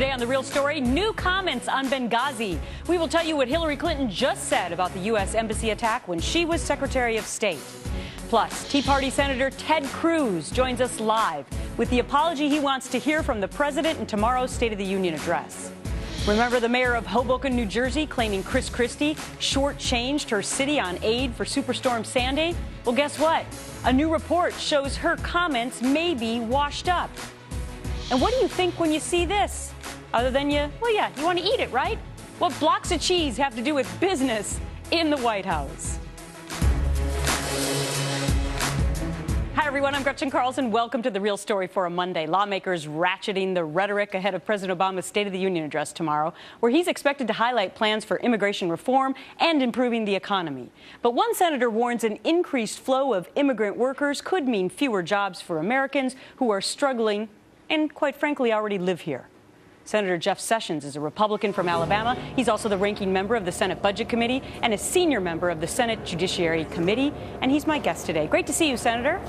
Today on The Real Story, new comments on Benghazi. We will tell you what Hillary Clinton just said about the U.S. Embassy attack when she was Secretary of State. Plus, Tea Party Senator Ted Cruz joins us live with the apology he wants to hear from the president in tomorrow's State of the Union address. Remember the mayor of Hoboken, New Jersey, claiming Chris Christie shortchanged her city on aid for Superstorm Sandy? Well, guess what? A new report shows her comments may be washed up. And what do you think when you see this? Other than you want to eat it, right? What blocks of cheese have to do with business in the White House? Hi, everyone. I'm Gretchen Carlson. Welcome to The Real Story for a Monday. Lawmakers ratcheting the rhetoric ahead of President Obama's State of the Union address tomorrow, where he's expected to highlight plans for immigration reform and improving the economy. But one senator warns an increased flow of immigrant workers could mean fewer jobs for Americans who are struggling and, quite frankly, already live here. Senator Jeff Sessions is a Republican from Alabama. He's also the ranking member of the Senate Budget Committee and a senior member of the Senate Judiciary Committee. And he's my guest today. Great to see you, Senator.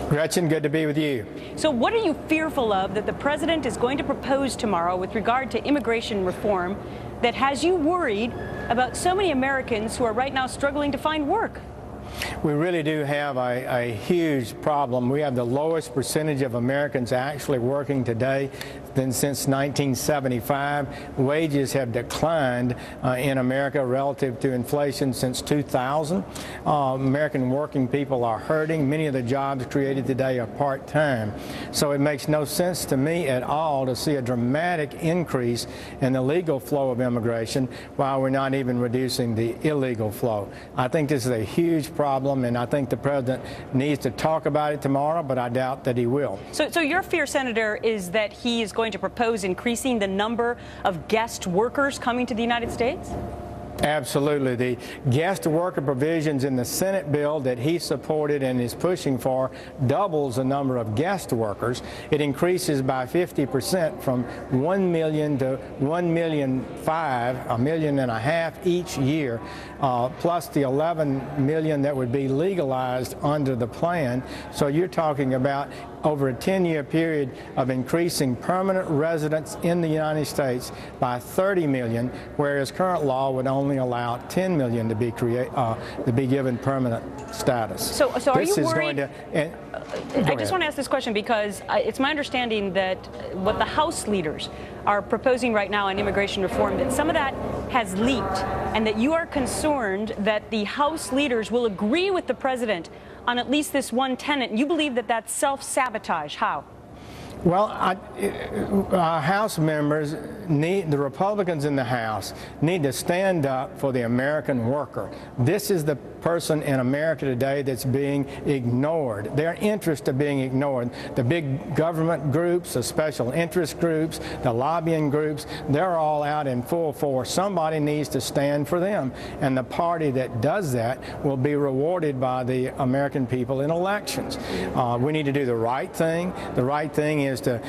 Gretchen, good to be with you. So what are you fearful of that the president is going to propose tomorrow with regard to immigration reform that has you worried about so many Americans who are right now struggling to find work? We really do have a huge problem. We have the lowest percentage of Americans actually working today than since 1975. Wages have declined in America relative to inflation since 2000. American working people are hurting. Many of the jobs created today are part-time. So it makes no sense to me at all to see a dramatic increase in the legal flow of immigration while we're not even reducing the illegal flow. I think this is a huge problem, and I think the president needs to talk about it tomorrow, but I doubt that he will. So your fear, Senator, is that he is going to propose increasing the number of guest workers coming to the United States? Absolutely. The guest worker provisions in the Senate bill that he supported and is pushing for doubles the number of guest workers. It increases by 50% from 1 million to 1.5 million, 1.5 million each year, plus the 11 million that would be legalized under the plan. So you're talking about over a 10-year period of increasing permanent residents in the United States by 30 million, whereas current law would only allow 10 million to be given permanent status. So are you worried? I just want to ask this question because it's my understanding that what the House leaders are proposing right now on immigration reform, that some of that has leaked, and that you are concerned that the House leaders will agree with the president on at least this one tenet. You believe that that's self-sabotage. How? Well, House members the Republicans in the House need to stand up for the American worker. This is the person in America today that's being ignored. Their interests are being ignored. The big government groups, the special interest groups, the lobbying groups, they're all out in full force. Somebody needs to stand for them. And the party that does that will be rewarded by the American people in elections. We need to do the right thing. The right thing is to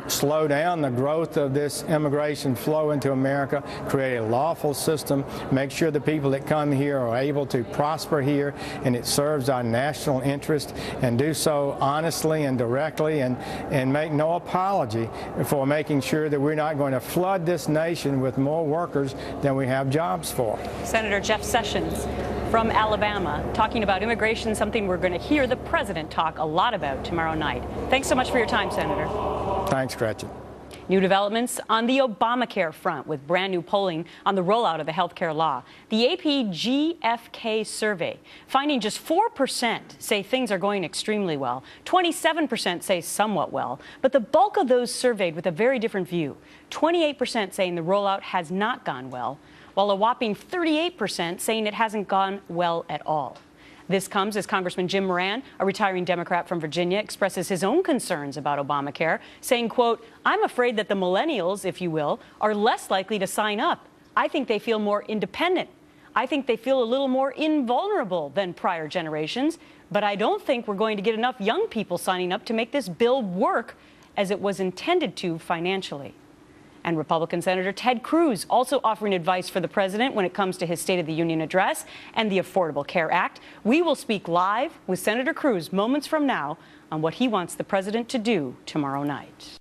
slow down the growth of this immigration flow into America, create a lawful system, make sure the people that come here are able to prosper here, and it serves our national interest, and do so honestly and directly, and make no apology for making sure that we're not going to flood this nation with more workers than we have jobs for. Senator Jeff Sessions from Alabama talking about immigration, something we're going to hear the president talk a lot about tomorrow night. Thanks so much for your time, Senator. Thanks, Gretchen. New developments on the Obamacare front with brand new polling on the rollout of the health care law. The AP GFK survey finding just 4% say things are going extremely well. 27% say somewhat well. But the bulk of those surveyed with a very different view. 28% saying the rollout has not gone well, while a whopping 38% saying it hasn't gone well at all. This comes as Congressman Jim Moran, a retiring Democrat from Virginia, expresses his own concerns about Obamacare, saying, quote, "I'm afraid that the millennials, if you will, are less likely to sign up. I think they feel more independent. I think they feel a little more invulnerable than prior generations, but I don't think we're going to get enough young people signing up to make this bill work as it was intended to financially." And Republican Senator Ted Cruz also offering advice for the president when it comes to his State of the Union address and the Affordable Care Act. We will speak live with Senator Cruz moments from now on what he wants the president to do tomorrow night.